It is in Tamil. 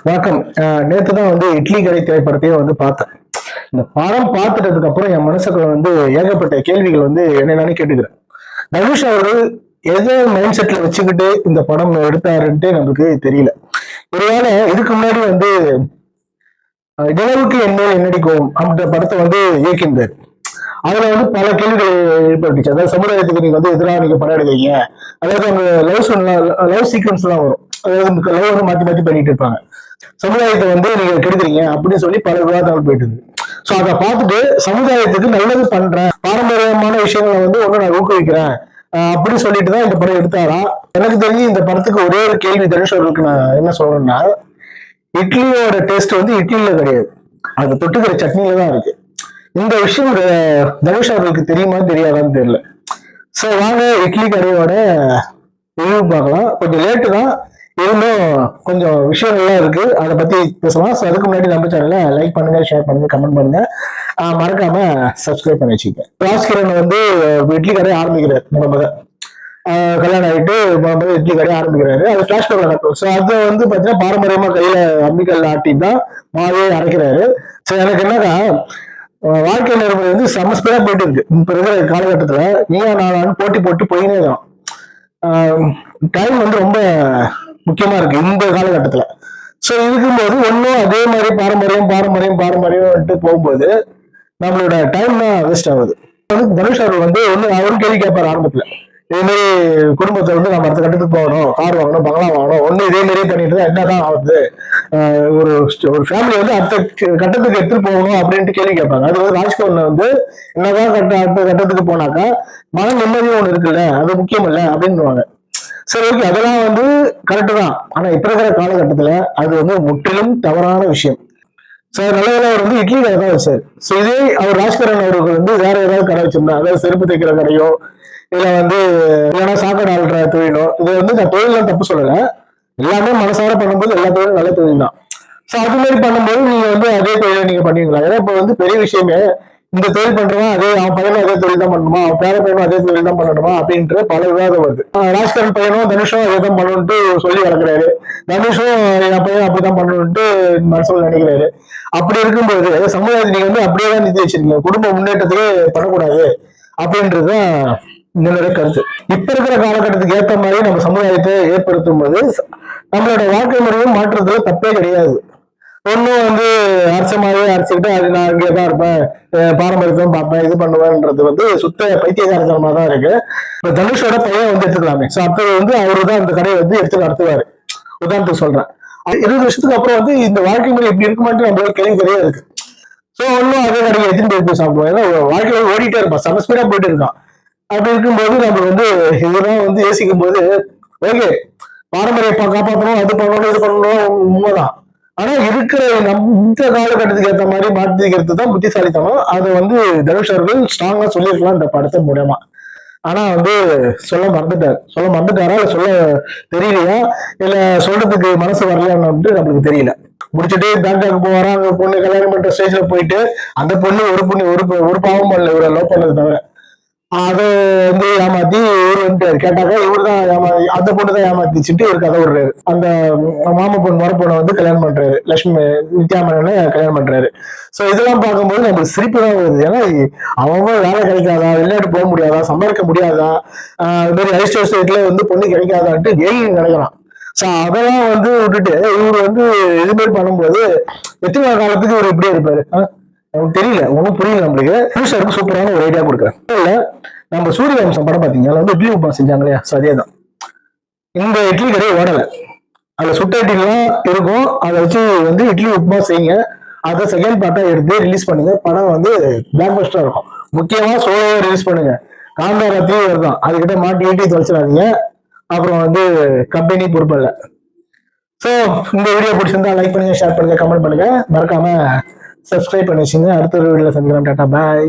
வணக்கம். நேத்து தான் இட்லி கடை திரைப்படத்தையே பார்த்தேன். இந்த படம் பார்த்துட்டதுக்கு அப்புறம் என் மனசுக்குள்ள ஏகப்பட்ட கேள்விகள் என்னென்னு கேட்டுக்கிறேன். தனுஷ் அவர்கள் எதோ மைண்ட் செட்ல வச்சுக்கிட்டு இந்த படம் எடுத்தாருன்ட்டு நமக்கு தெரியல. ஒருவேளை இதுக்கு முன்னாடி நிலவுக்கு என்மேல் என்னடி கோவம் அப்படின்ற படத்தை இயக்கியிருந்தார். அதுல பல கேள்விகள் ஏற்பட்டுச்சு. அதாவது சமுதாயத்துக்கு நீங்க எதிராக நீங்க படம் எடுக்கிறீங்க. அதாவது அவங்க லவ் சீக்வன்ஸ் எல்லாம் வரும். அதாவது லவ் மாத்தி மாத்தி பண்ணிட்டு இருப்பாங்க. சமுதாயத்தை நீங்க கெடுக்குறீங்க அப்படின்னு சொல்லி பல விவாதங்கள் போயிட்டு இருக்கு. சோ அதை பார்த்துட்டு சமுதாயத்துக்கு நல்லது பண்றேன், பாரம்பரியமான விஷயங்களை ஒண்ணு நான் ஊக்குவிக்கிறேன் அப்படின்னு சொல்லிட்டு தான் இந்த படம் எடுத்தாரா. எனக்கு தெரிஞ்சு இந்த படத்துக்கு ஒரே ஒரு கேள்வி தனுஷ் அவர்களுக்கு நான் என்ன சொல்றேன்னா, இட்லியோட டேஸ்ட் இட்லியில கிடையாது, அது தொட்டுக்கிற சட்னியில தான் இருக்கு. இந்த விஷயம் தனுஷ் அவர்களுக்கு தெரியுமா தெரியாதான்னு தெரியல. சோ வாங்க இட்லி கடையோட ரிவ்யூ பார்க்கலாம். கொஞ்சம் லேட்டு தான், இன்னும் கொஞ்சம் விஷயங்கள்லாம் இருக்கு, அதை பத்தி பேசலாம். ஸோ அதுக்கு முன்னாடி நம்ம சேனலை லைக் பண்ணுங்க, ஷேர் பண்ணுங்க, கமெண்ட் பண்ணுங்க, மறக்காம சப்ஸ்கிரைப் பண்ணி வச்சுக்க. ராஜ்கிரண் இட்லி கடை ஆரம்பிக்கிறார். கல்யாணம் ஆகிட்டு இட்லி கடை ஆரம்பிக்கிறாரு. அது பிளாஷ்பேக்ல நடக்கும். ஸோ அதை பார்த்தீங்கன்னா பாரம்பரியமா கையில அம்மிக்கல்ல ஆட்டி தான் மாவே அரைக்கிறாரு. ஸோ எனக்கு என்னக்கா வாழ்க்கை நெறிமுறை சமஸ்பீடா போயிட்டு இருக்கு. இப்ப இருக்கிற காலகட்டத்துல நீங்க நான் போட்டி போட்டு போயினே தான். டைம் ரொம்ப முக்கியமா இருக்கு இந்த காலகட்டத்துல. சோ இருக்கும்போது ஒன்னும் அதே மாதிரி பாரம்பரியம் பாரம்பரியம் பாரம்பரியம் போகும்போது நம்மளோட டைம் தான் வேஸ்ட் ஆகுது. தனுஷ் அவர் ஒண்ணு அவரும் கேள்வி கேட்பாரு ஆரம்பத்துல, இதே மாதிரி குடும்பத்தை நம்ம அடுத்த கட்டத்துக்கு போகணும், கார் வாங்கணும், பங்களா வாங்கணும், ஒண்ணு இதே மாதிரியே பண்ணிட்டு தான் என்னதான் ஆகுது, ஒரு ஒரு ஃபேமிலி அடுத்த கட்டத்துக்கு எடுத்துட்டு போகணும் அப்படின்ட்டு கேள்வி கேட்பாங்க. அது ராஜ்கோன்ல என்னதான் அடுத்த கட்டத்துக்கு போனாக்கா மன நிம்மதியும் ஒண்ணு இருக்குல்ல, அது முக்கியம் இல்ல அப்படின்னுவாங்க. சரி, ஓகே, அதெல்லாம் கரெக்டு தான். ஆனா இப்ப இருக்கிற காலகட்டத்துல அது முற்றிலும் தவறான விஷயம். சார் நல்லவேளை அவர் இட்லி கடை தான் வச்சார். ஸோ இதே அவர் ராஜ்கரன் அவர்கள் வேற ஏதாவது கடை வச்சிருந்தா, அதாவது செருப்பு தைக்கிற கடையோ இல்ல இல்லைன்னா சாக்கடை ஆள்ற தொழிலோ, இது நான் தொழிலாம் தப்பு சொல்லல, எல்லாமே மனசார பண்ணும்போது எல்லா தொழிலும் நல்ல தொழில் தான். ஸோ அது மாதிரி பண்ணும்போது நீங்க அதே தொழிலை நீங்க பண்ணிக்கலாம். ஏன்னா இப்ப பெரிய விஷயமே இந்த தொழில் பண்றவன் அவன் பையனும் அதே தொழில் தான் பண்ணணுமா, அவன் பேர பையனும் அதே தொழில் தான் பண்ணணுமா அப்படின்ற பல விவாதம் வருது. ராஜ்கரன் பையனும் தனுஷும் அதே தான் பண்ணணும்ட்டு சொல்லி வளர்க்குறாரு. தனுஷும் என் பையன் அப்படிதான் பண்ணணும்ட்டு மனசுல நினைக்கிறாரு. அப்படி இருக்கும்போது சமுதாயத்தை நீங்க அப்படியே தான் நிதி வச்சிருக்கீங்க, குடும்ப முன்னேற்றத்துக்கு பண்ணக்கூடாது அப்படின்றதுதான் என்னோட கருத்து. இப்ப இருக்கிற காலகட்டத்துக்கு ஏற்ற மாதிரி நம்ம சமுதாயத்தை ஏற்படுத்தும் போது நம்மளோட வாழ்க்கை முறையும் மாற்றுறதுல தப்பே கிடையாது. ஒன்னும் அரசமாவே அரைச்சுக்கிட்டு அது நான் இங்கேதான் இருப்பேன், பாரம்பரியத்தையும் பார்ப்பேன், இது பண்ணுவேன்றது சுத்த பைத்தியகாரத்தனமா தான் இருக்கு. இப்ப தனுஷோட பையன் எடுத்துக்கலாமே. சோ அப்ப அவரு தான் அந்த கடையை எடுத்து நடத்துவாரு. உதாரணத்துக்கு சொல்றேன், 20 வருஷத்துக்கு அப்புறம் இந்த வாழ்க்கை முறை எப்படி இருக்குமான்னு நம்மளோட கேள்விக்குறையா இருக்கு. சோ ஒன்னும் அதே கடையை எத்தனை போய் சாப்பிடுவோம். ஏன்னா வாழ்க்கையில ஓடிட்டே இருப்பான், சமஸ்பீடா போயிட்டு இருக்கான். அப்படி இருக்கும்போது நம்ம இதெல்லாம் யோசிக்கும் போது ஓகே, பாரம்பரிய காப்பாற்றணும், அது பண்ணணும், இது பண்ணணும், உண்மைதான். ஆனா இருக்கிற இந்த காலகட்டத்துக்கு ஏற்ற மாதிரி மாற்றிக்கிறது தான் புத்திசாலித்தனம். அதை தனுஷ் அவர்கள் ஸ்ட்ராங்கா சொல்லியிருக்கலாம் இந்த படத்தை மூலமா. ஆனா சொல்ல மறந்துட்டாரா இல்ல சொல்ல தெரியலையா இல்ல சொல்றதுக்கு மனசு வரலையான்னு நம்மளுக்கு தெரியல. முடிச்சுட்டு பேங்காக்கு போவாரா, அந்த பொண்ணு கல்யாணம் பண்ற ஸ்டேஜ்ல போயிட்டு அந்த பொண்ணு ஒரு பாவம் பண்ணல, இவரை லவ் பண்ணது தவிர அதை ஏமாத்தி இவரு கேட்டாக்கா இவரு தான் அந்த பொண்ணு தான் ஏமாத்திச்சுட்டு இவரு கதை விடுறாரு. அந்த மாமா பொண்ணு மர பொண்ணை கல்யாணம் பண்றாரு, லட்சுமி நித்யாமரனை கல்யாணம் பண்றாரு. சோ இதெல்லாம் பார்க்கும்போது நம்மளுக்கு சிரிப்பு தான் வருது. ஏன்னா அவங்க வேலை கிடைக்காதா, வெளிநாட்டு போக முடியாதா, சம்பாதிக்க முடியாதா, அது மாதிரி ஹைஸ்டர் ஸ்டேட்ல பொண்ணு கிடைக்காதான்ட்டு ஏழு நினைக்கிறான். சோ அதெல்லாம் விட்டுட்டு இவரு இது மாதிரி பண்ணும்போது எத்தனை காலத்துக்கு இவர் இப்படியே இருப்பாரு எனக்கு தெரியல, ஒன்றும் புரியல நம்மளுக்கு. ஃபியூச்சருக்கு சூப்பரான ஒரு ஐடியா கொடுக்குறேன். இல்ல நம்ம சூரியவம்சம் படம் பார்த்தீங்க, அதில் இட்லி உப்புமா செஞ்சாங்க இல்லையா, அதே தான். இந்த இட்லி கடையை ஓடலை, அதுல சுட்ட இட்லிலாம் இருக்கும், அதை வச்சு இட்லி உப்புமா செய்யுங்க. அதை செகண்ட் பார்ட்டா எடுத்து ரிலீஸ் பண்ணுங்க. படம் பிளாக் பஸ்டரா இருக்கும். முக்கியமா சோலோவை ரிலீஸ் பண்ணுங்க. காந்தாரத்தையும் இருக்கும், அதுக்கிட்ட மாட்டி தொலைச்சிடாதீங்க, அப்புறம் கம்பெனி பொறுப்பில்லை. ஸோ இந்த வீடியோ பிடிச்சிருந்தா லைக் பண்ணுங்க, ஷேர் பண்ணுங்க, கமெண்ட் பண்ணுங்க, மறக்காம சப்ஸ்கிரைப் பண்ணி வச்சுங்க. அடுத்த ஒரு வீடியோல சந்திக்கலாம். டாடா, பாய்.